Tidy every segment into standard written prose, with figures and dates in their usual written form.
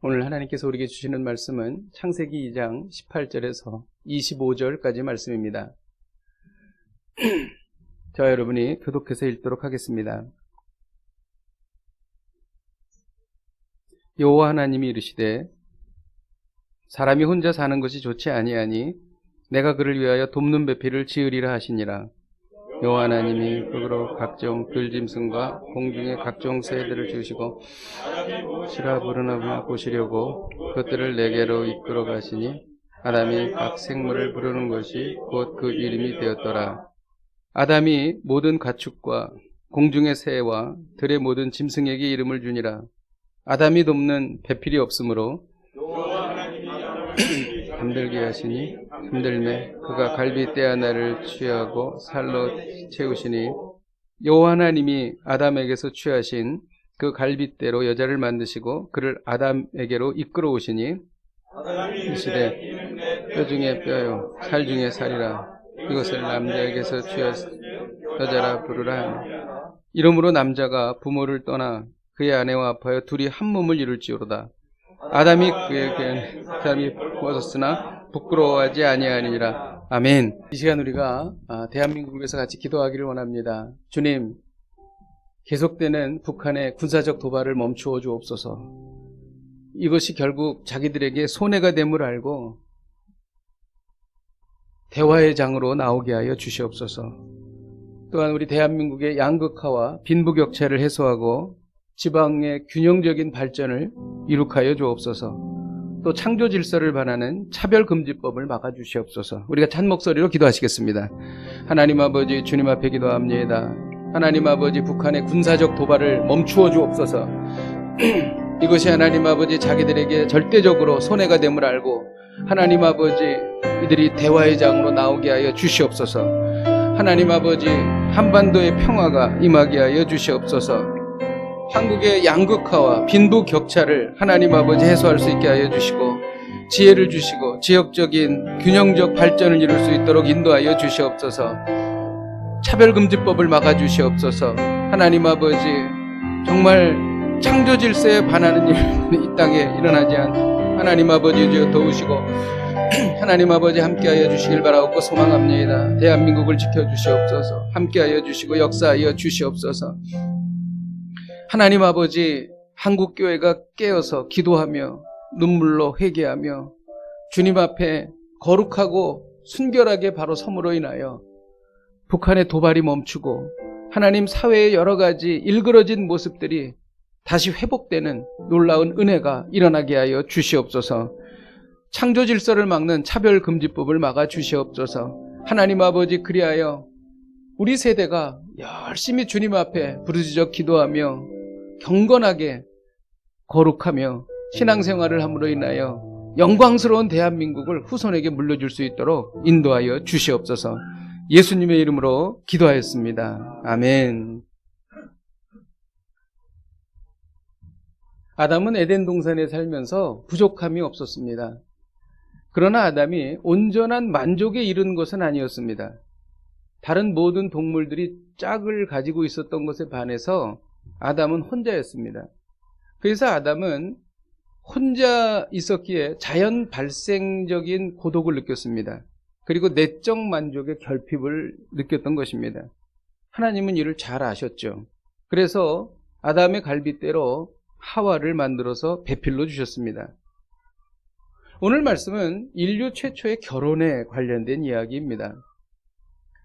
오늘 하나님께서 우리에게 주시는 말씀은 창세기 2장 18절에서 25절까지 말씀입니다. 저와 여러분이 교독해서 읽도록 하겠습니다. 여호와 하나님이 이르시되 사람이 혼자 사는 것이 좋지 아니하니 내가 그를 위하여 돕는 배필을 지으리라 하시니라. 여호와 하나님이 흙으로 각종 들짐승과 공중의 각종 새들을 지으시고 시라 부르나 보시려고 그것들을 내게로 이끌어 가시니 아담이 각 생물을 부르는 것이 곧 그 이름이 되었더라. 아담이 모든 가축과 공중의 새와 들의 모든 짐승에게 이름을 주니라. 아담이 돕는 배필이 없으므로 잠들게 하시니 힘들매 그가 갈빗대 하나를 취하고 살로 채우시니 여호와 하나님이 아담에게서 취하신 그 갈빗대로 여자를 만드시고 그를 아담에게로 이끌어 오시니 이시되 뼈 중에 뼈요 살 중에 살이라. 이것을 남자에게서 취하신 여자라 부르라. 이러므로 남자가 부모를 떠나 그의 아내와 합하여 둘이 한 몸을 이룰지어로다. 아담이 그에게 사람이 벗었으나 부끄러워하지 아니하니라. 아멘. 이 시간 우리가 대한민국에서 같이 기도하기를 원합니다. 주님, 계속되는 북한의 군사적 도발을 멈추어 주옵소서. 이것이 결국 자기들에게 손해가 됨을 알고 대화의 장으로 나오게 하여 주시옵소서. 또한 우리 대한민국의 양극화와 빈부격차를 해소하고 지방의 균형적인 발전을 이룩하여 주옵소서. 또 창조 질서를 반하는 차별금지법을 막아주시옵소서. 우리가 찬 목소리로 기도하시겠습니다. 하나님 아버지, 주님 앞에 기도합니다. 하나님 아버지, 북한의 군사적 도발을 멈추어 주옵소서. 이것이 하나님 아버지 자기들에게 절대적으로 손해가 됨을 알고 하나님 아버지 이들이 대화의 장으로 나오게 하여 주시옵소서. 하나님 아버지, 한반도의 평화가 임하게 하여 주시옵소서. 한국의 양극화와 빈부격차를 하나님 아버지 해소할 수 있게 하여 주시고 지혜를 주시고 지역적인 균형적 발전을 이룰 수 있도록 인도하여 주시옵소서. 차별금지법을 막아주시옵소서. 하나님 아버지, 정말 창조 질서에 반하는 일이 이 땅에 일어나지 않도록 하나님 아버지 도우시고 하나님 아버지 함께하여 주시길 바라옵고 소망합니다. 대한민국을 지켜주시옵소서. 함께하여 주시고 역사하여 주시옵소서. 하나님 아버지, 한국교회가 깨어서 기도하며 눈물로 회개하며 주님 앞에 거룩하고 순결하게 바로 섬으로 인하여 북한의 도발이 멈추고 하나님 사회의 여러 가지 일그러진 모습들이 다시 회복되는 놀라운 은혜가 일어나게 하여 주시옵소서. 창조 질서를 막는 차별금지법을 막아 주시옵소서. 하나님 아버지, 그리하여 우리 세대가 열심히 주님 앞에 부르짖어 기도하며 경건하게 거룩하며 신앙생활을 함으로 인하여 영광스러운 대한민국을 후손에게 물려줄 수 있도록 인도하여 주시옵소서. 예수님의 이름으로 기도하였습니다. 아멘. 아담은 에덴 동산에 살면서 부족함이 없었습니다. 그러나 아담이 온전한 만족에 이른 것은 아니었습니다. 다른 모든 동물들이 짝을 가지고 있었던 것에 반해서 아담은 혼자였습니다. 그래서 아담은 혼자 있었기에 자연 발생적인 고독을 느꼈습니다. 그리고 내적 만족의 결핍을 느꼈던 것입니다. 하나님은 이를 잘 아셨죠. 그래서 아담의 갈빗대로 하와를 만들어서 배필로 주셨습니다. 오늘 말씀은 인류 최초의 결혼에 관련된 이야기입니다.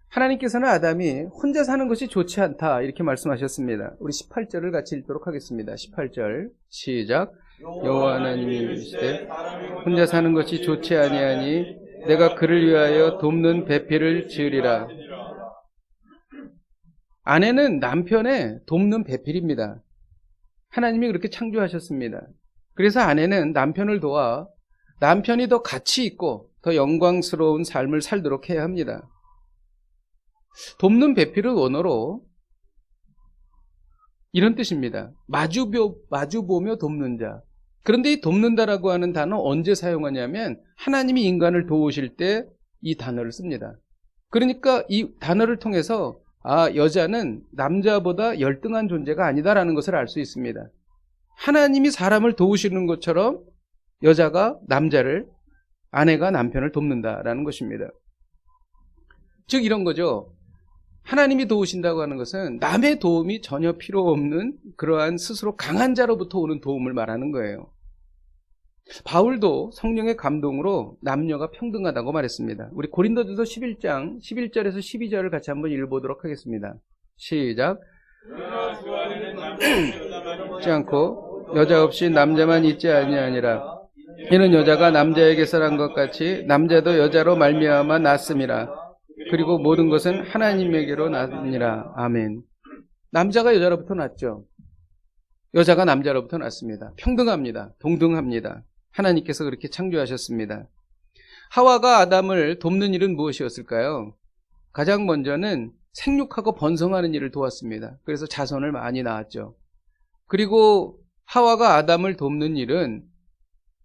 하나님께서는 아담이 혼자 사는 것이 좋지 않다 이렇게 말씀하셨습니다. 우리 18절을 같이 읽도록 하겠습니다. 18절 시작. 여호와 하나님이 이르시되 혼자 사는 것이 좋지 아니하니 내가 그를 위하여 돕는 배필을 지으리라. 아내는 남편의 돕는 배필입니다. 하나님이 그렇게 창조하셨습니다. 그래서 아내는 남편을 도와 남편이 더 가치 있고 더 영광스러운 삶을 살도록 해야 합니다. 돕는 배필은 원어로 이런 뜻입니다. 마주보며 돕는 자. 그런데 이 돕는다라고 하는 단어 언제 사용하냐면 하나님이 인간을 도우실 때 이 단어를 씁니다. 그러니까 이 단어를 통해서 여자는 남자보다 열등한 존재가 아니다라는 것을 알 수 있습니다. 하나님이 사람을 도우시는 것처럼 여자가 남자를, 아내가 남편을 돕는다라는 것입니다. 즉 이런 거죠. 하나님이 도우신다고 하는 것은 남의 도움이 전혀 필요 없는 그러한 스스로 강한 자로부터 오는 도움을 말하는 거예요. 바울도 성령의 감동으로 남녀가 평등하다고 말했습니다. 우리 고린도전서 11장 11절에서 12절을 같이 한번 읽어보도록 하겠습니다. 시작. 있지 않고 여자 없이 남자만 있지 아니하니라. 이는 여자가 남자에게서 난 것 같이 남자도 여자로 말미암아 났음이라. 그리고 모든 것은 하나님에게로 났느니라. 아멘. 남자가 여자로부터 났죠. 여자가 남자로부터 났습니다. 평등합니다. 동등합니다. 하나님께서 그렇게 창조하셨습니다. 하와가 아담을 돕는 일은 무엇이었을까요? 가장 먼저는 생육하고 번성하는 일을 도왔습니다. 그래서 자손을 많이 낳았죠. 그리고 하와가 아담을 돕는 일은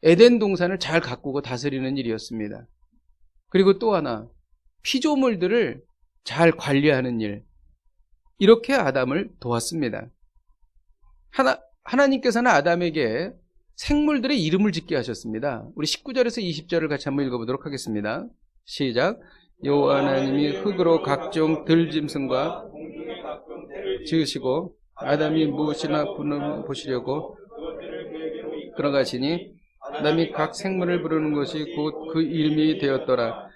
에덴 동산을 잘 가꾸고 다스리는 일이었습니다. 그리고 또 하나, 피조물들을 잘 관리하는 일, 이렇게 아담을 도왔습니다. 하나님께서는 아담에게 생물들의 이름을 짓게 하셨습니다. 우리 19절에서 20절을 같이 한번 읽어보도록 하겠습니다. 시작. 여호와 하나님이 흙으로 각종 들짐승과 지으시고 아담이 무엇이나 보시려고 들어가시니 아담이 각 생물을 부르는 것이 곧 그 이름이 되었더라.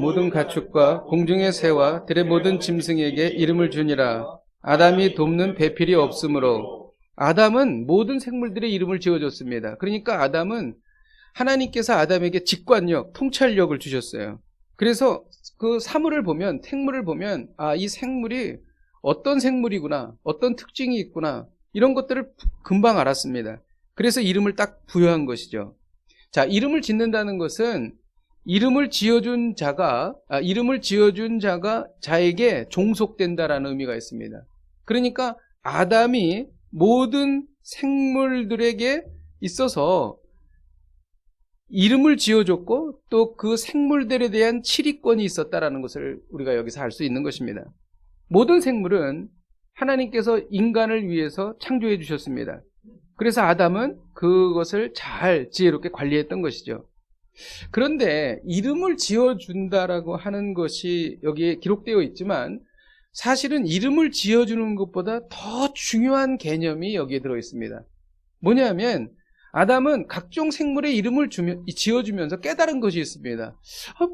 모든 가축과 공중의 새와 들의 모든 짐승에게 이름을 주니라. 아담이 돕는 배필이 없으므로. 아담은 모든 생물들의 이름을 지어줬습니다. 그러니까 아담은 하나님께서 아담에게 직관력, 통찰력을 주셨어요. 그래서 그 사물을 보면, 생물을 보면, 아, 이 생물이 어떤 생물이구나, 어떤 특징이 있구나, 이런 것들을 금방 알았습니다. 그래서 이름을 딱 부여한 것이죠. 자, 이름을 짓는다는 것은 이름을 지어준 자가 자에게 종속된다라는 의미가 있습니다. 그러니까 아담이 모든 생물들에게 있어서 이름을 지어줬고 또 그 생물들에 대한 치리권이 있었다라는 것을 우리가 여기서 알 수 있는 것입니다. 모든 생물은 하나님께서 인간을 위해서 창조해 주셨습니다. 그래서 아담은 그것을 잘 지혜롭게 관리했던 것이죠. 그런데 이름을 지어준다라고 하는 것이 여기에 기록되어 있지만 사실은 이름을 지어주는 것보다 더 중요한 개념이 여기에 들어있습니다. 뭐냐면 아담은 각종 생물의 이름을 지어주면서 깨달은 것이 있습니다.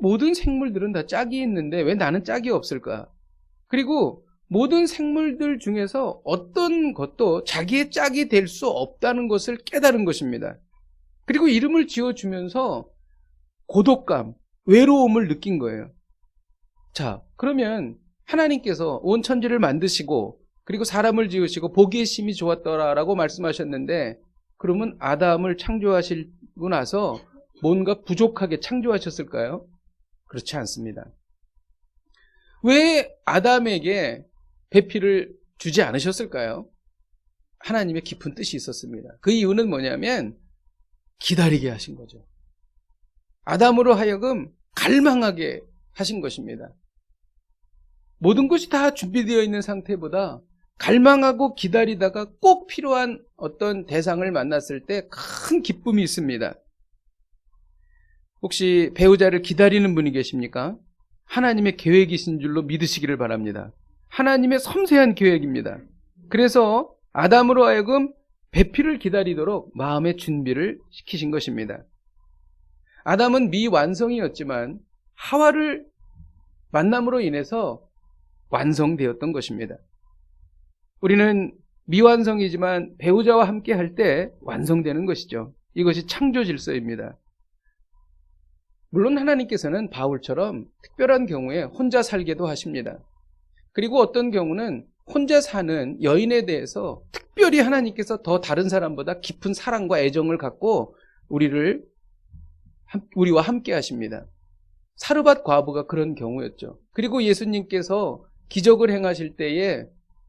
모든 생물들은 다 짝이 있는데 왜 나는 짝이 없을까? 그리고 모든 생물들 중에서 어떤 것도 자기의 짝이 될 수 없다는 것을 깨달은 것입니다. 그리고 이름을 지어주면서 고독감, 외로움을 느낀 거예요. 자, 그러면 하나님께서 온 천지를 만드시고 그리고 사람을 지으시고 보기에 심히 좋았더라라고 말씀하셨는데 그러면 아담을 창조하시고 나서 뭔가 부족하게 창조하셨을까요? 그렇지 않습니다. 왜 아담에게 배필을 주지 않으셨을까요? 하나님의 깊은 뜻이 있었습니다. 그 이유는 뭐냐면 기다리게 하신 거죠. 아담으로 하여금 갈망하게 하신 것입니다. 모든 것이 다 준비되어 있는 상태보다 갈망하고 기다리다가 꼭 필요한 어떤 대상을 만났을 때 큰 기쁨이 있습니다. 혹시 배우자를 기다리는 분이 계십니까? 하나님의 계획이신 줄로 믿으시기를 바랍니다. 하나님의 섬세한 계획입니다. 그래서 아담으로 하여금 배필을 기다리도록 마음의 준비를 시키신 것입니다. 아담은 미완성이었지만 하와를 만남으로 인해서 완성되었던 것입니다. 우리는 미완성이지만 배우자와 함께 할 때 완성되는 것이죠. 이것이 창조 질서입니다. 물론 하나님께서는 바울처럼 특별한 경우에 혼자 살게도 하십니다. 그리고 어떤 경우는 혼자 사는 여인에 대해서 특별히 하나님께서 더 다른 사람보다 깊은 사랑과 애정을 갖고 우리와 함께 하십니다. 사르밧 과부가 그런 경우였죠. 그리고 예수님께서 기적을 행하실 때에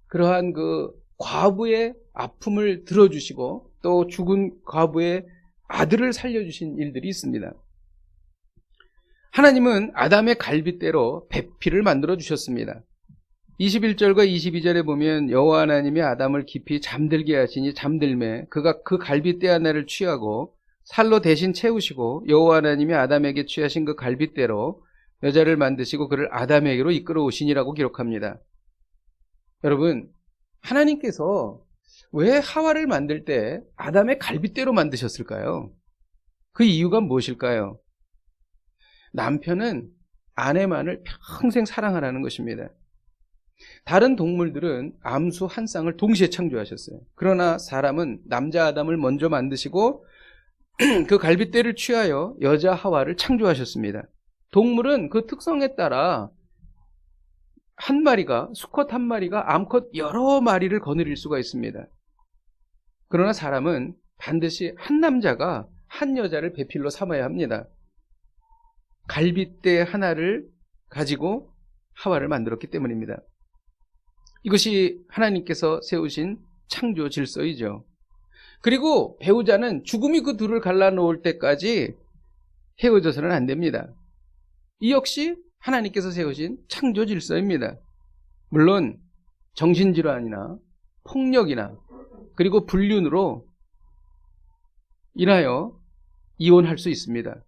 그러한 그 과부의 아픔을 들어주시고 또 죽은 과부의 아들을 살려주신 일들이 있습니다. 하나님은 아담의 갈빗대로 배필을 만들어 주셨습니다. 21절과 22절에 보면 여호와 하나님이 아담을 깊이 잠들게 하시니 잠들매 그가 그 갈빗대 하나를 취하고 살로 대신 채우시고 여호와 하나님이 아담에게 취하신 그 갈빗대로 여자를 만드시고 그를 아담에게로 이끌어 오시니라고 기록합니다. 여러분, 하나님께서 왜 하와를 만들 때 아담의 갈빗대로 만드셨을까요? 그 이유가 무엇일까요? 남편은 아내만을 평생 사랑하라는 것입니다. 다른 동물들은 암수 한 쌍을 동시에 창조하셨어요. 그러나 사람은 남자 아담을 먼저 만드시고 그 갈빗대를 취하여 여자 하와를 창조하셨습니다. 동물은 그 특성에 따라 한 마리가, 수컷 한 마리가 암컷 여러 마리를 거느릴 수가 있습니다. 그러나 사람은 반드시 한 남자가 한 여자를 배필로 삼아야 합니다. 갈빗대 하나를 가지고 하와를 만들었기 때문입니다. 이것이 하나님께서 세우신 창조 질서이죠. 그리고 배우자는 죽음이 그 둘을 갈라놓을 때까지 헤어져서는 안 됩니다. 이 역시 하나님께서 세우신 창조 질서입니다. 물론 정신질환이나 폭력이나 그리고 불륜으로 인하여 이혼할 수 있습니다.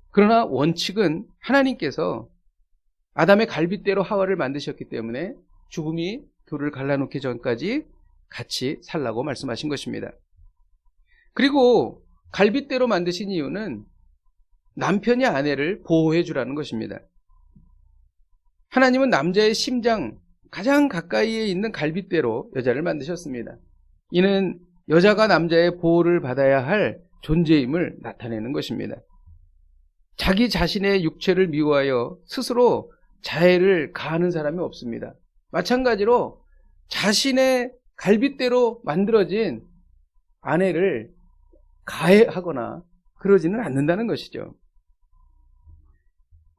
그러나 원칙은 하나님께서 아담의 갈빗대로 하와를 만드셨기 때문에 죽음이 둘을 갈라놓기 전까지 같이 살라고 말씀하신 것입니다. 그리고 갈빗대로 만드신 이유는 남편이 아내를 보호해 주라는 것입니다. 하나님은 남자의 심장 가장 가까이에 있는 갈빗대로 여자를 만드셨습니다. 이는 여자가 남자의 보호를 받아야 할 존재임을 나타내는 것입니다. 자기 자신의 육체를 미워하여 스스로 자해를 가하는 사람이 없습니다. 마찬가지로 자신의 갈빗대로 만들어진 아내를 가해하거나 그러지는 않는다는 것이죠.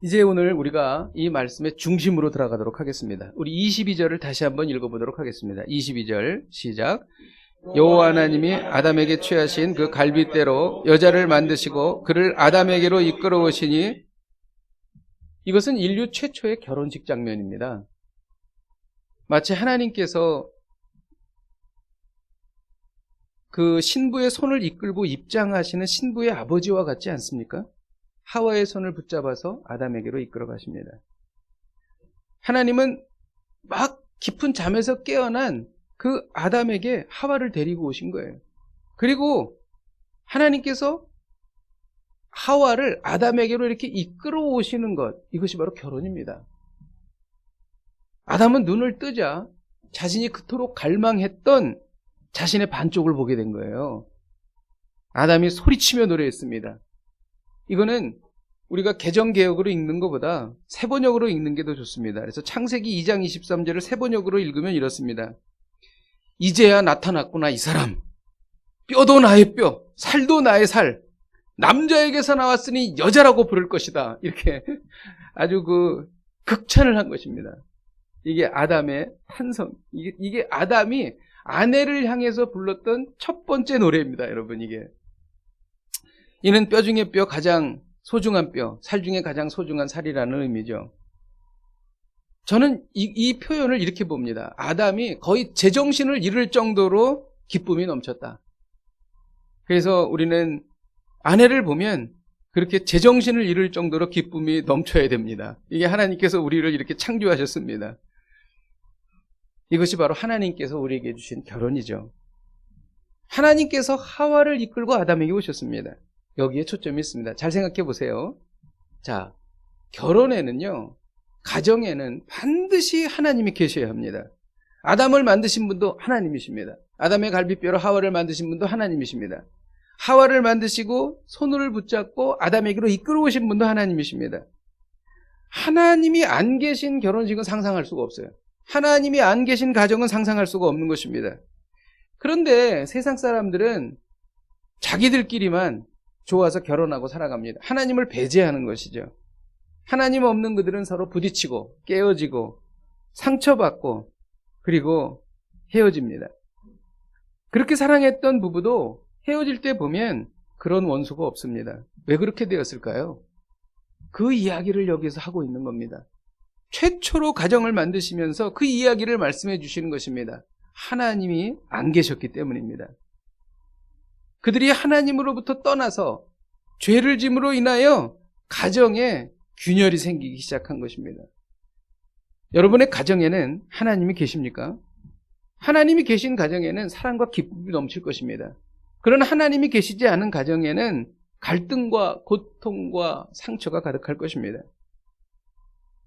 이제 오늘 우리가 이 말씀의 중심으로 들어가도록 하겠습니다. 우리 22절을 다시 한번 읽어보도록 하겠습니다. 22절 시작. 여호와 하나님이 아담에게 취하신 그 갈빗대로 여자를 만드시고 그를 아담에게로 이끌어 오시니, 이것은 인류 최초의 결혼식 장면입니다. 마치 하나님께서 그 신부의 손을 이끌고 입장하시는 신부의 아버지와 같지 않습니까? 하와의 손을 붙잡아서 아담에게로 이끌어 가십니다. 하나님은 막 깊은 잠에서 깨어난 그 아담에게 하와를 데리고 오신 거예요. 그리고 하나님께서 하와를 아담에게로 이렇게 이끌어 오시는 것, 이것이 바로 결혼입니다. 아담은 눈을 뜨자 자신이 그토록 갈망했던 자신의 반쪽을 보게 된 거예요. 아담이 소리치며 노래했습니다. 이거는 우리가 개정개혁으로 읽는 것보다 세번역으로 읽는 게 더 좋습니다. 그래서 창세기 2장 23절을 세번역으로 읽으면 이렇습니다. 이제야 나타났구나 이 사람. 뼈도 나의 뼈, 살도 나의 살. 남자에게서 나왔으니 여자라고 부를 것이다. 이렇게 아주 그 극찬을 한 것입니다. 이게 아담의 탄성. 이게 아담이 아내를 향해서 불렀던 첫 번째 노래입니다. 여러분, 이는 뼈 중에 뼈, 가장 소중한 뼈, 살 중에 가장 소중한 살이라는 의미죠. 저는 이 표현을 이렇게 봅니다. 아담이 거의 제정신을 잃을 정도로 기쁨이 넘쳤다. 그래서 우리는 아내를 보면 그렇게 제정신을 잃을 정도로 기쁨이 넘쳐야 됩니다. 이게 하나님께서 우리를 이렇게 창조하셨습니다. 이것이 바로 하나님께서 우리에게 주신 결혼이죠. 하나님께서 하와를 이끌고 아담에게 오셨습니다. 여기에 초점이 있습니다. 잘 생각해 보세요. 자, 결혼에는요, 가정에는 반드시 하나님이 계셔야 합니다. 아담을 만드신 분도 하나님이십니다. 아담의 갈빗뼈로 하와를 만드신 분도 하나님이십니다. 하와를 만드시고 손을 붙잡고 아담에게로 이끌어 오신 분도 하나님이십니다. 하나님이 안 계신 결혼식은 상상할 수가 없어요. 하나님이 안 계신 가정은 상상할 수가 없는 것입니다. 그런데 세상 사람들은 자기들끼리만 좋아서 결혼하고 살아갑니다. 하나님을 배제하는 것이죠. 하나님 없는 그들은 서로 부딪히고 깨어지고 상처받고 그리고 헤어집니다. 그렇게 사랑했던 부부도 헤어질 때 보면 그런 원수가 없습니다. 왜 그렇게 되었을까요? 그 이야기를 여기서 하고 있는 겁니다. 최초로 가정을 만드시면서 그 이야기를 말씀해 주시는 것입니다. 하나님이 안 계셨기 때문입니다. 그들이 하나님으로부터 떠나서 죄를 짐으로 인하여 가정에 균열이 생기기 시작한 것입니다. 여러분의 가정에는 하나님이 계십니까? 하나님이 계신 가정에는 사랑과 기쁨이 넘칠 것입니다. 그러나 하나님이 계시지 않은 가정에는 갈등과 고통과 상처가 가득할 것입니다.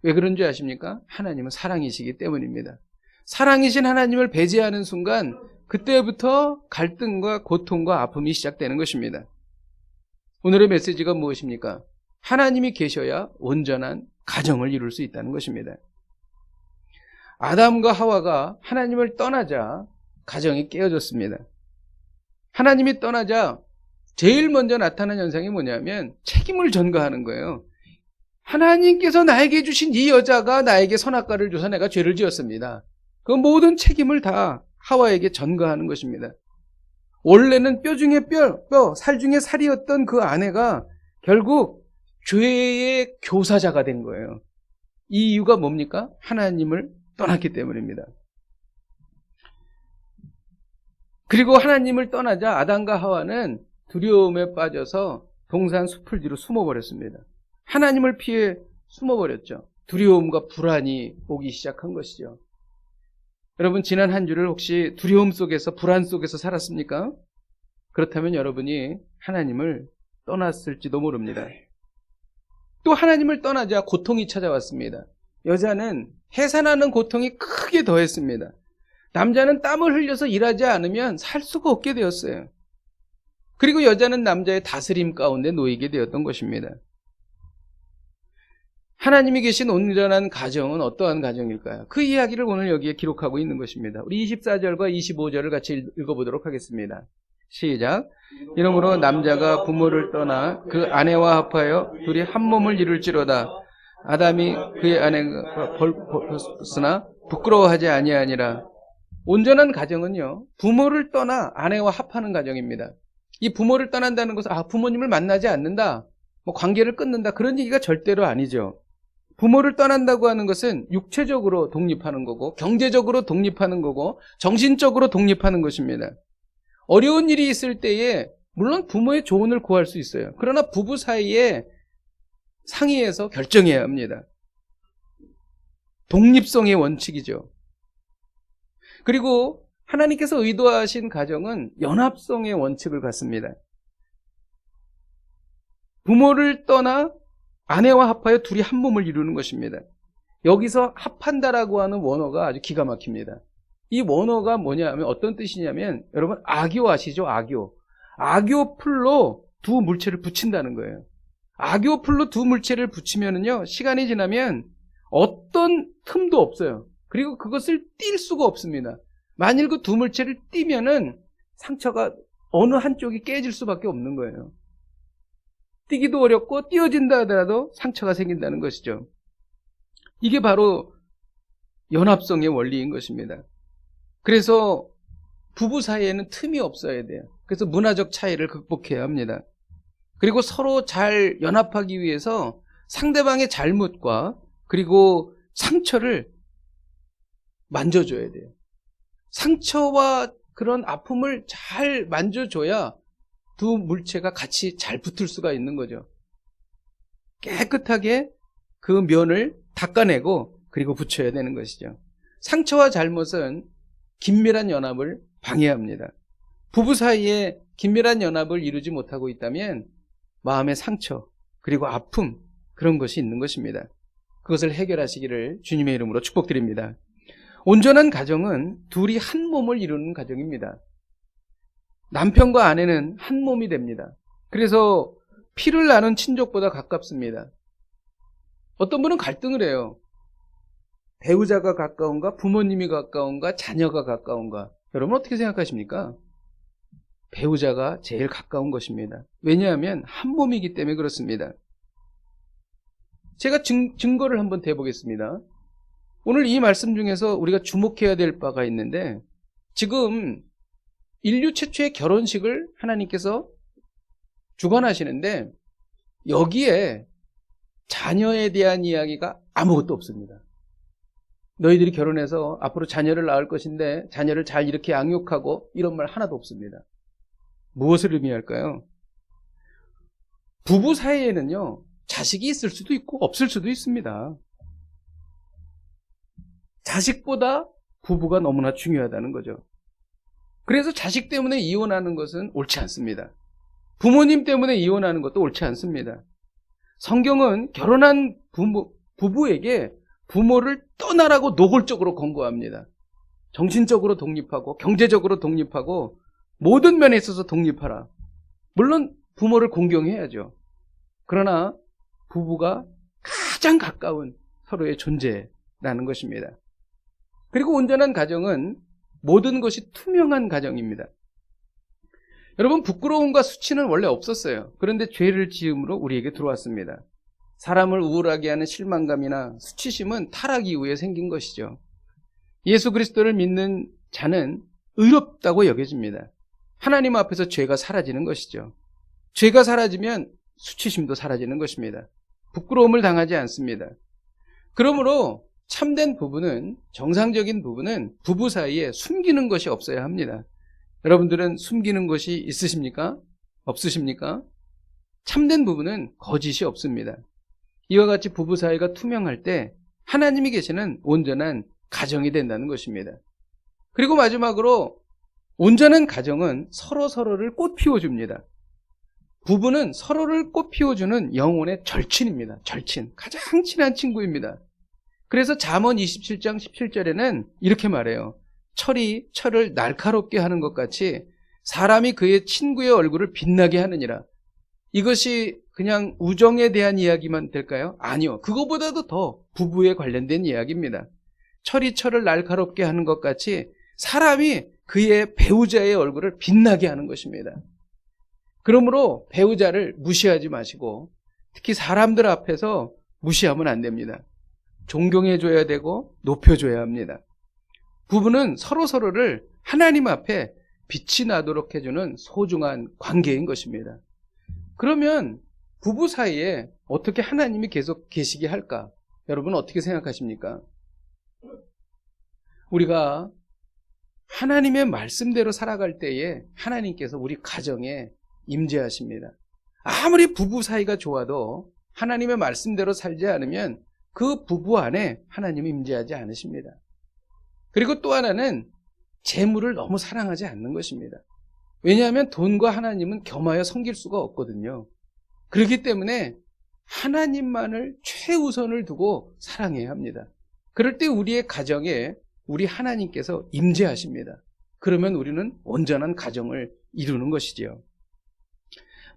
왜 그런 줄 아십니까? 하나님은 사랑이시기 때문입니다. 사랑이신 하나님을 배제하는 순간 그때부터 갈등과 고통과 아픔이 시작되는 것입니다. 오늘의 메시지가 무엇입니까? 하나님이 계셔야 온전한 가정을 이룰 수 있다는 것입니다. 아담과 하와가 하나님을 떠나자 가정이 깨어졌습니다. 하나님이 떠나자 제일 먼저 나타난 현상이 뭐냐면 책임을 전가하는 거예요. 하나님께서 나에게 주신 이 여자가 나에게 선악과를 줘서 내가 죄를 지었습니다. 그 모든 책임을 다 하와에게 전가하는 것입니다. 원래는 뼈 중에 뼈, 살 중에 살이었던 그 아내가 결국 죄의 교사자가 된 거예요. 이 이유가 뭡니까? 하나님을 떠났기 때문입니다. 그리고 하나님을 떠나자 아담과 하와는 두려움에 빠져서 동산 숲을 뒤로 숨어버렸습니다. 하나님을 피해 숨어버렸죠. 두려움과 불안이 오기 시작한 것이죠. 여러분, 지난 한 주를 혹시 두려움 속에서, 불안 속에서 살았습니까? 그렇다면 여러분이 하나님을 떠났을지도 모릅니다. 또 하나님을 떠나자 고통이 찾아왔습니다. 여자는 해산하는 고통이 크게 더했습니다. 남자는 땀을 흘려서 일하지 않으면 살 수가 없게 되었어요. 그리고 여자는 남자의 다스림 가운데 놓이게 되었던 것입니다. 하나님이 계신 온전한 가정은 어떠한 가정일까요? 그 이야기를 오늘 여기에 기록하고 있는 것입니다. 우리 24절과 25절을 같이 읽어보도록 하겠습니다. 시작. 이러므로 남자가 부모를 떠나 그 아내와 합하여 둘이 한 몸을 이룰지로다. 아담이 그의 아내가 벌었으나 부끄러워하지 아니하니라. 온전한 가정은요, 부모를 떠나 아내와 합하는 가정입니다. 이 부모를 떠난다는 것은 부모님을 만나지 않는다, 관계를 끊는다, 그런 얘기가 절대로 아니죠. 부모를 떠난다고 하는 것은 육체적으로 독립하는 거고, 경제적으로 독립하는 거고, 정신적으로 독립하는 것입니다. 어려운 일이 있을 때에 물론 부모의 조언을 구할 수 있어요. 그러나 부부 사이에 상의해서 결정해야 합니다. 독립성의 원칙이죠. 그리고 하나님께서 의도하신 가정은 연합성의 원칙을 갖습니다. 부모를 떠나 아내와 합하여 둘이 한 몸을 이루는 것입니다. 여기서 합한다라고 하는 원어가 아주 기가 막힙니다. 이 원어가 뭐냐면 어떤 뜻이냐면, 여러분 악교 아시죠? 악교 풀로 두 물체를 붙인다는 거예요. 악교 풀로 두 물체를 붙이면은요, 시간이 지나면 어떤 틈도 없어요. 그리고 그것을 뗄 수가 없습니다. 만일 그 두 물체를 띄면은 상처가 어느 한쪽이 깨질 수밖에 없는 거예요. 띄기도 어렵고 띄어진다 하더라도 상처가 생긴다는 것이죠. 이게 바로 연합성의 원리인 것입니다. 그래서 부부 사이에는 틈이 없어야 돼요. 그래서 문화적 차이를 극복해야 합니다. 그리고 서로 잘 연합하기 위해서 상대방의 잘못과 그리고 상처를 만져줘야 돼요. 상처와 그런 아픔을 잘 만져줘야 두 물체가 같이 잘 붙을 수가 있는 거죠. 깨끗하게 그 면을 닦아내고 그리고 붙여야 되는 것이죠. 상처와 잘못은 긴밀한 연합을 방해합니다. 부부 사이에 긴밀한 연합을 이루지 못하고 있다면 마음의 상처 그리고 아픔, 그런 것이 있는 것입니다. 그것을 해결하시기를 주님의 이름으로 축복드립니다. 온전한 가정은 둘이 한 몸을 이루는 가정입니다. 남편과 아내는 한 몸이 됩니다. 그래서 피를 나눈 친족보다 가깝습니다. 어떤 분은 갈등을 해요. 배우자가 가까운가, 부모님이 가까운가, 자녀가 가까운가. 여러분 어떻게 생각하십니까? 배우자가 제일 가까운 것입니다. 왜냐하면 한 몸이기 때문에 그렇습니다. 제가 증거를 한번 대보겠습니다. 오늘 이 말씀 중에서 우리가 주목해야 될 바가 있는데, 지금 인류 최초의 결혼식을 하나님께서 주관하시는데 여기에 자녀에 대한 이야기가 아무것도 없습니다. 너희들이 결혼해서 앞으로 자녀를 낳을 것인데 자녀를 잘 이렇게 양육하고, 이런 말 하나도 없습니다. 무엇을 의미할까요? 부부 사이에는요, 자식이 있을 수도 있고 없을 수도 있습니다. 자식보다 부부가 너무나 중요하다는 거죠. 그래서 자식 때문에 이혼하는 것은 옳지 않습니다. 부모님 때문에 이혼하는 것도 옳지 않습니다. 성경은 결혼한 부부에게 부모를 떠나라고 노골적으로 권고합니다. 정신적으로 독립하고 경제적으로 독립하고 모든 면에 있어서 독립하라. 물론 부모를 공경해야죠. 그러나 부부가 가장 가까운 서로의 존재라는 것입니다. 그리고 온전한 가정은 모든 것이 투명한 가정입니다. 여러분, 부끄러움과 수치는 원래 없었어요. 그런데 죄를 지음으로 우리에게 들어왔습니다. 사람을 우울하게 하는 실망감이나 수치심은 타락 이후에 생긴 것이죠. 예수 그리스도를 믿는 자는 의롭다고 여겨집니다. 하나님 앞에서 죄가 사라지는 것이죠. 죄가 사라지면 수치심도 사라지는 것입니다. 부끄러움을 당하지 않습니다. 그러므로 참된 부부는, 정상적인 부부는 부부 사이에 숨기는 것이 없어야 합니다. 여러분들은 숨기는 것이 있으십니까? 없으십니까? 참된 부부는 거짓이 없습니다. 이와 같이 부부 사이가 투명할 때 하나님이 계시는 온전한 가정이 된다는 것입니다. 그리고 마지막으로 온전한 가정은 서로를 꽃 피워줍니다. 부부는 서로를 꽃 피워주는 영혼의 절친입니다. 절친. 가장 친한 친구입니다. 그래서 잠언 27장 17절에는 이렇게 말해요. 철이 철을 날카롭게 하는 것 같이 사람이 그의 친구의 얼굴을 빛나게 하느니라. 이것이 그냥 우정에 대한 이야기만 될까요? 아니요. 그거보다도 더 부부에 관련된 이야기입니다. 철이 철을 날카롭게 하는 것 같이 사람이 그의 배우자의 얼굴을 빛나게 하는 것입니다. 그러므로 배우자를 무시하지 마시고 특히 사람들 앞에서 무시하면 안 됩니다. 존경해줘야 되고 높여줘야 합니다. 부부는 서로를 하나님 앞에 빛이 나도록 해주는 소중한 관계인 것입니다. 그러면 부부 사이에 어떻게 하나님이 계속 계시게 할까? 여러분 어떻게 생각하십니까? 우리가 하나님의 말씀대로 살아갈 때에 하나님께서 우리 가정에 임재하십니다. 아무리 부부 사이가 좋아도 하나님의 말씀대로 살지 않으면 그 부부 안에 하나님이 임재하지 않으십니다. 그리고 또 하나는 재물을 너무 사랑하지 않는 것입니다. 왜냐하면 돈과 하나님은 겸하여 섬길 수가 없거든요. 그렇기 때문에 하나님만을 최우선을 두고 사랑해야 합니다. 그럴 때 우리의 가정에 우리 하나님께서 임재하십니다. 그러면 우리는 온전한 가정을 이루는 것이지요.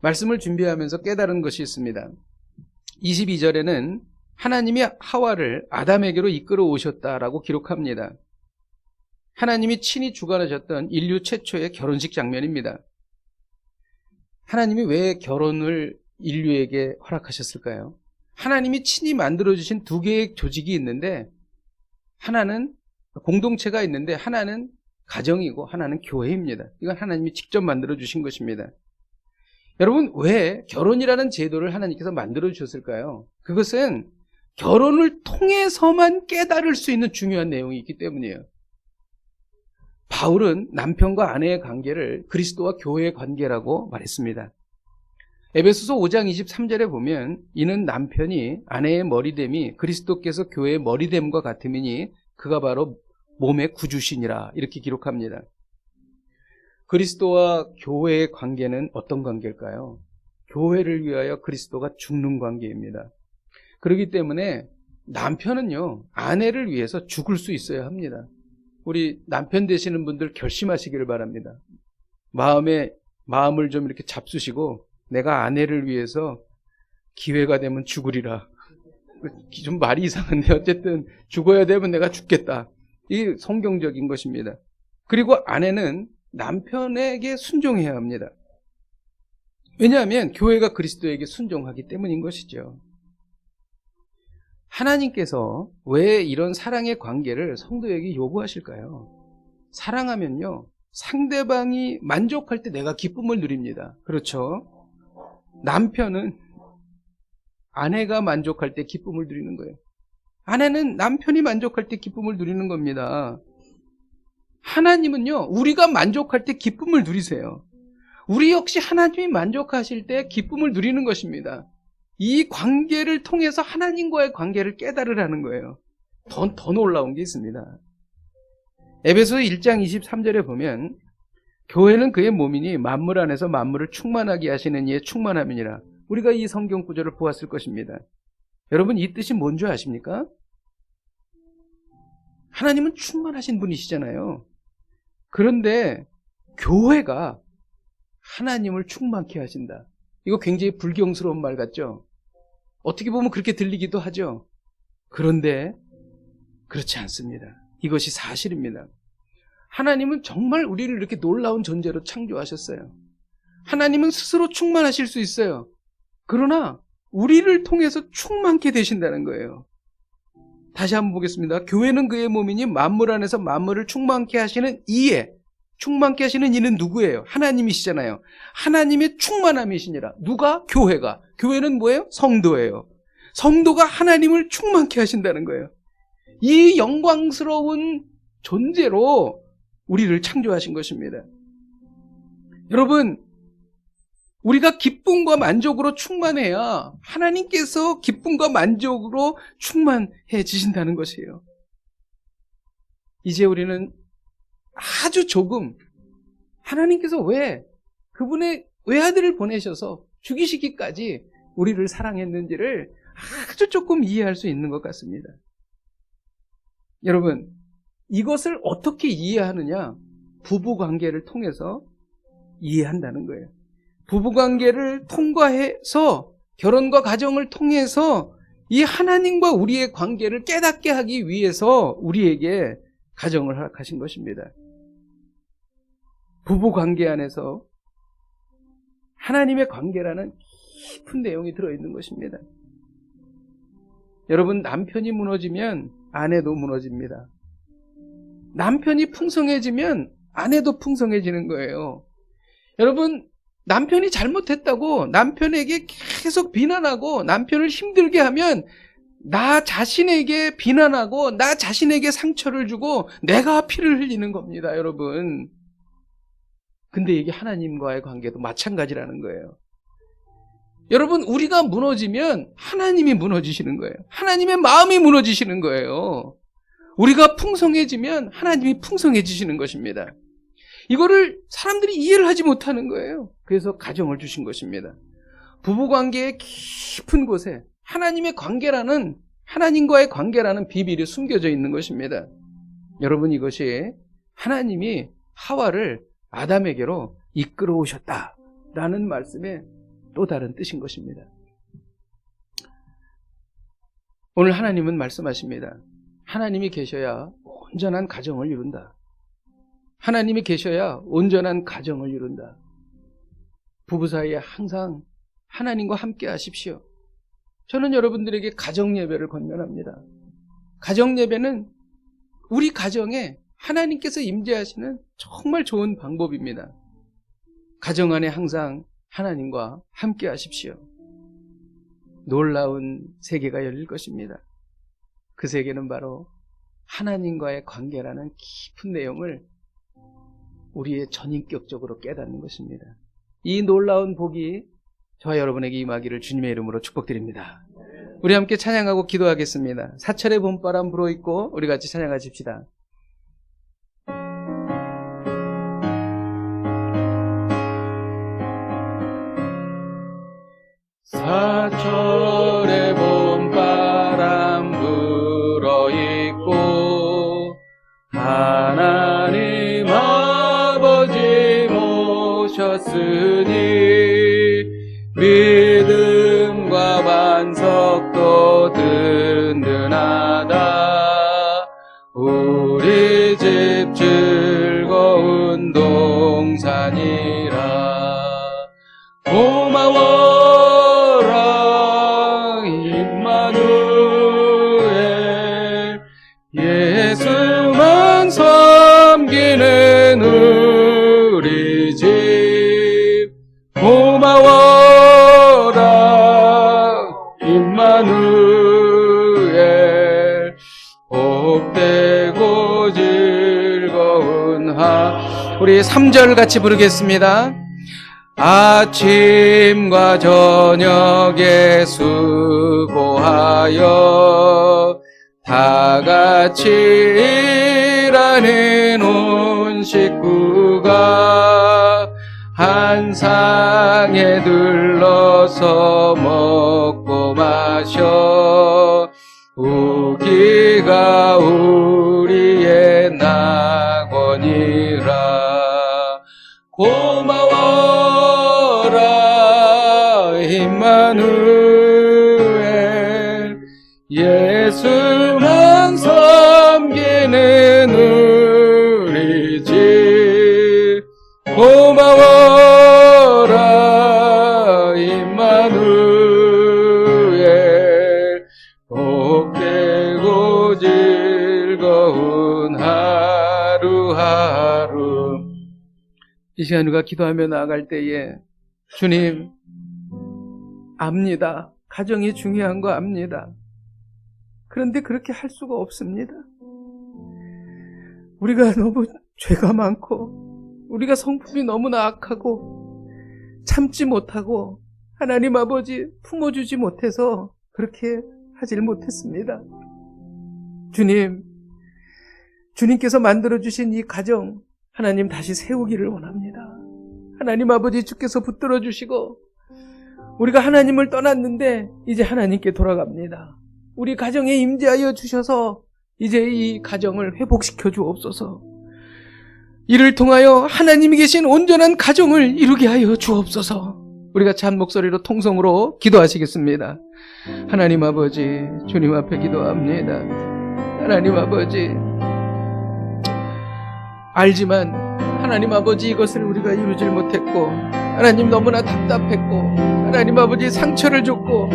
말씀을 준비하면서 깨달은 것이 있습니다. 22절에는 하나님이 하와를 아담에게로 이끌어 오셨다라고 기록합니다. 하나님이 친히 주관하셨던 인류 최초의 결혼식 장면입니다. 하나님이 왜 결혼을 인류에게 허락하셨을까요? 하나님이 친히 만들어주신 두 개의 조직이 있는데 하나는 공동체가 있는데 하나는 가정이고 하나는 교회입니다. 이건 하나님이 직접 만들어주신 것입니다. 여러분, 왜 결혼이라는 제도를 하나님께서 만들어주셨을까요? 그것은 결혼을 통해서만 깨달을 수 있는 중요한 내용이 있기 때문이에요. 바울은 남편과 아내의 관계를 그리스도와 교회의 관계라고 말했습니다. 에베소서 5장 23절에 보면 이는 남편이 아내의 머리됨이 그리스도께서 교회의 머리됨과 같음이니 그가 바로 몸의 구주시니라 이렇게 기록합니다. 그리스도와 교회의 관계는 어떤 관계일까요? 교회를 위하여 그리스도가 죽는 관계입니다. 그렇기 때문에 남편은요, 아내를 위해서 죽을 수 있어야 합니다. 우리 남편 되시는 분들 결심하시기를 바랍니다. 마음을 좀 이렇게 잡수시고 내가 아내를 위해서 기회가 되면 죽으리라. 좀 말이 이상한데 어쨌든 죽어야 되면 내가 죽겠다. 이게 성경적인 것입니다. 그리고 아내는 남편에게 순종해야 합니다. 왜냐하면 교회가 그리스도에게 순종하기 때문인 것이죠. 하나님께서 왜 이런 사랑의 관계를 성도에게 요구하실까요? 사랑하면요, 상대방이 만족할 때 내가 기쁨을 누립니다. 그렇죠? 남편은 아내가 만족할 때 기쁨을 누리는 거예요. 아내는 남편이 만족할 때 기쁨을 누리는 겁니다. 하나님은요, 우리가 만족할 때 기쁨을 누리세요. 우리 역시 하나님이 만족하실 때 기쁨을 누리는 것입니다. 이 관계를 통해서 하나님과의 관계를 깨달으라는 거예요. 더 놀라운 게 있습니다. 에베소서 1장 23절에 보면 교회는 그의 몸이니 만물 안에서 만물을 충만하게 하시는 이의 충만함이니라. 우리가 이 성경 구절을 보았을 것입니다. 여러분, 이 뜻이 뭔 줄 아십니까? 하나님은 충만하신 분이시잖아요. 그런데 교회가 하나님을 충만케 하신다. 이거 굉장히 불경스러운 말 같죠? 어떻게 보면 그렇게 들리기도 하죠. 그런데 그렇지 않습니다. 이것이 사실입니다. 하나님은 정말 우리를 이렇게 놀라운 존재로 창조하셨어요. 하나님은 스스로 충만하실 수 있어요. 그러나 우리를 통해서 충만케 되신다는 거예요. 다시 한번 보겠습니다. 교회는 그의 몸이니 만물 안에서 만물을 충만케 하시는 이에, 충만케 하시는 이는 누구예요? 하나님이시잖아요. 하나님의 충만함이시니라. 누가? 교회가. 교회는 뭐예요? 성도예요. 성도가 하나님을 충만케 하신다는 거예요. 이 영광스러운 존재로 우리를 창조하신 것입니다. 여러분, 우리가 기쁨과 만족으로 충만해야 하나님께서 기쁨과 만족으로 충만해지신다는 것이에요. 이제 우리는 아주 조금 하나님께서 왜 그분의 외아들을 보내셔서 죽이시기까지 우리를 사랑했는지를 아주 조금 이해할 수 있는 것 같습니다. 여러분, 이것을 어떻게 이해하느냐? 부부관계를 통해서 이해한다는 거예요. 부부관계를 통과해서 결혼과 가정을 통해서 이 하나님과 우리의 관계를 깨닫게 하기 위해서 우리에게 가정을 허락하신 것입니다. 부부관계 안에서 하나님의 관계라는 깊은 내용이 들어있는 것입니다. 여러분, 남편이 무너지면 아내도 무너집니다. 남편이 풍성해지면 아내도 풍성해지는 거예요. 여러분, 남편이 잘못했다고 남편에게 계속 비난하고 남편을 힘들게 하면 나 자신에게 비난하고 나 자신에게 상처를 주고 내가 피를 흘리는 겁니다, 여러분. 근데 이게 하나님과의 관계도 마찬가지라는 거예요. 여러분, 우리가 무너지면 하나님이 무너지시는 거예요. 하나님의 마음이 무너지시는 거예요. 우리가 풍성해지면 하나님이 풍성해지시는 것입니다. 이거를 사람들이 이해를 하지 못하는 거예요. 그래서 가정을 주신 것입니다. 부부관계의 깊은 곳에 하나님의 관계라는, 하나님과의 관계라는 비밀이 숨겨져 있는 것입니다. 여러분, 이것이 하나님이 하와를 아담에게로 이끌어 오셨다라는 말씀의 또 다른 뜻인 것입니다. 오늘 하나님은 말씀하십니다. 하나님이 계셔야 온전한 가정을 이룬다. 하나님이 계셔야 온전한 가정을 이룬다. 부부 사이에 항상 하나님과 함께 하십시오. 저는 여러분들에게 가정 예배를 권면합니다. 가정 예배는 우리 가정에 하나님께서 임재하시는 정말 좋은 방법입니다. 가정 안에 항상 하나님과 함께 하십시오. 놀라운 세계가 열릴 것입니다. 그 세계는 바로 하나님과의 관계라는 깊은 내용을 우리의 전인격적으로 깨닫는 것입니다. 이 놀라운 복이 저와 여러분에게 임하기를 주님의 이름으로 축복드립니다. 우리 함께 찬양하고 기도하겠습니다. 사철의 봄바람 불어있고 우리 같이 찬양하십시다. 사철의 봄바람 불어있고 하나님 아버지 모셨으니 믿음과 반석도 든든하다. 우리 집 즐거운 동산이라. 고마워라 임마누엘, 예수만 섬기는 우리 집. 고마워라 임마누엘, 복되고 즐거운 우리 3절 같이 부르겠습니다. 아침과 저녁에 수고하여 다 같이 일하는 온 식구가 한 상에 둘러서 먹고 마셔 우기가 우리의 낙원이라. 고마워라 임마누엘, 예수만 섬기는 우리 집. 고마워라 임마누엘, 복되고 즐거운 하루하루. 이 시간 우리가 기도하며 나아갈 때에 주님 압니다. 가정이 중요한 거 압니다. 그런데 그렇게 할 수가 없습니다. 우리가 너무 죄가 많고 우리가 성품이 너무나 악하고 참지 못하고 하나님 아버지 품어주지 못해서 그렇게 하질 못했습니다. 주님께서 만들어주신 이 가정 하나님 다시 세우기를 원합니다. 하나님 아버지 주께서 붙들어 주시고 우리가 하나님을 떠났는데 이제 하나님께 돌아갑니다. 우리 가정에 임재하여 주셔서 이제 이 가정을 회복시켜 주옵소서. 이를 통하여 하나님이 계신 온전한 가정을 이루게 하여 주옵소서. 우리가 찬 목소리로 통성으로 기도하시겠습니다. 하나님 아버지, 주님 앞에 기도합니다. 하나님 아버지, 알지만 하나님 아버지 이것을 우리가 이루질 못했고 하나님 너무나 답답했고 하나님 아버지 상처를 줬고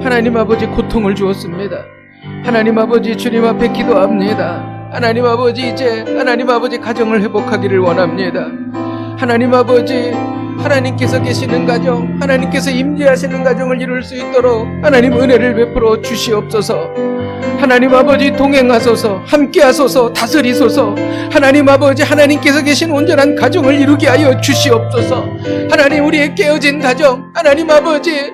하나님 아버지 고통을 주었습니다. 하나님 아버지 주님 앞에 기도합니다. 하나님 아버지 이제 하나님 아버지 가정을 회복하기를 원합니다. 하나님 아버지 하나님께서 계시는 가정, 하나님께서 임재하시는 가정을 이룰 수 있도록 하나님 은혜를 베풀어 주시옵소서. 하나님 아버지 동행하소서, 함께하소서, 다스리소서. 하나님 아버지 하나님께서 계신 온전한 가정을 이루게 하여 주시옵소서. 하나님 우리의 깨어진 가정, 하나님 아버지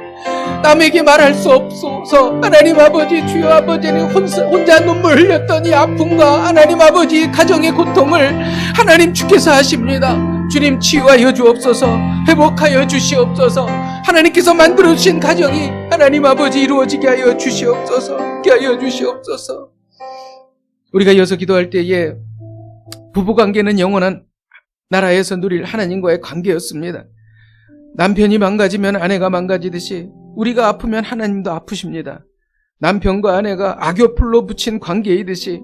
남에게 말할 수 없소서. 하나님 아버지 주여 아버지는 혼자 눈물 흘렸던 이 아픔과 하나님 아버지 가정의 고통을 하나님 주께서 하십니다. 주님 치유하여 주옵소서. 회복하여 주시옵소서. 하나님께서 만들어주신 가정이 하나님 아버지 이루어지게 하여 주시옵소서. 함께 하여 주시옵소서. 우리가 이어서 기도할 때에 부부관계는 영원한 나라에서 누릴 하나님과의 관계였습니다. 남편이 망가지면 아내가 망가지듯이 우리가 아프면 하나님도 아프십니다. 남편과 아내가 악교풀로 붙인 관계이듯이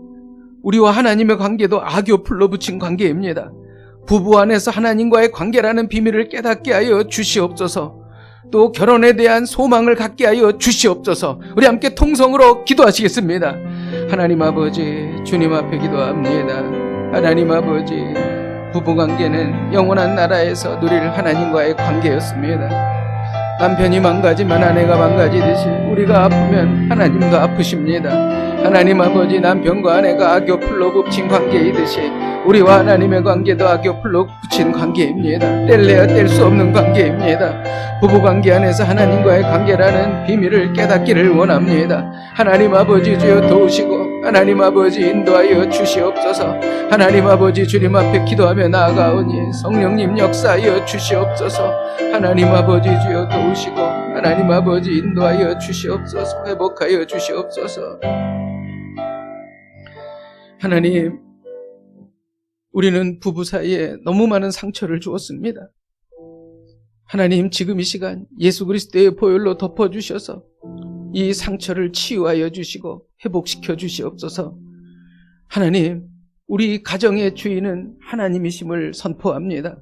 우리와 하나님의 관계도 악교풀로 붙인 관계입니다. 부부 안에서 하나님과의 관계라는 비밀을 깨닫게 하여 주시옵소서. 또 결혼에 대한 소망을 갖게 하여 주시옵소서. 우리 함께 통성으로 기도하시겠습니다. 하나님 아버지 주님 앞에 기도합니다. 하나님 아버지 부부관계는 영원한 나라에서 누릴 하나님과의 관계였습니다. 남편이 망가지면 아내가 망가지듯이 우리가 아프면 하나님도 아프십니다. 하나님 아버지 남편과 아내가 악교풀로 붙인 관계이듯이 우리와 하나님의 관계도 악교풀로 붙인 관계입니다. 뗄래야 뗄 수 없는 관계입니다. 부부관계 안에서 하나님과의 관계라는 비밀을 깨닫기를 원합니다. 하나님 아버지 주여 도우시고 하나님 아버지 인도하여 주시옵소서. 하나님 아버지 주님 앞에 기도하며 나아가오니 성령님 역사하여 주시옵소서. 하나님 아버지 주여 도우시고 하나님 아버지 인도하여 주시옵소서. 회복하여 주시옵소서. 하나님, 우리는 부부 사이에 너무 많은 상처를 주었습니다. 하나님, 지금 이 시간 예수 그리스도의 보혈로 덮어주셔서 이 상처를 치유하여 주시고 회복시켜 주시옵소서. 하나님, 우리 가정의 주인은 하나님이심을 선포합니다.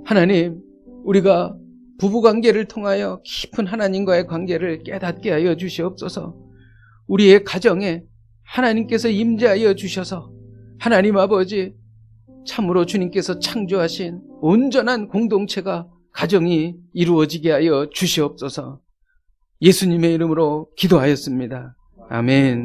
하나님, 우리가 부부관계를 통하여 깊은 하나님과의 관계를 깨닫게 하여 주시옵소서. 우리의 가정에 하나님께서 임재하여 주셔서 하나님 아버지 참으로 주님께서 창조하신 온전한 공동체가 가정이 이루어지게 하여 주시옵소서. 예수님의 이름으로 기도하였습니다. 아멘.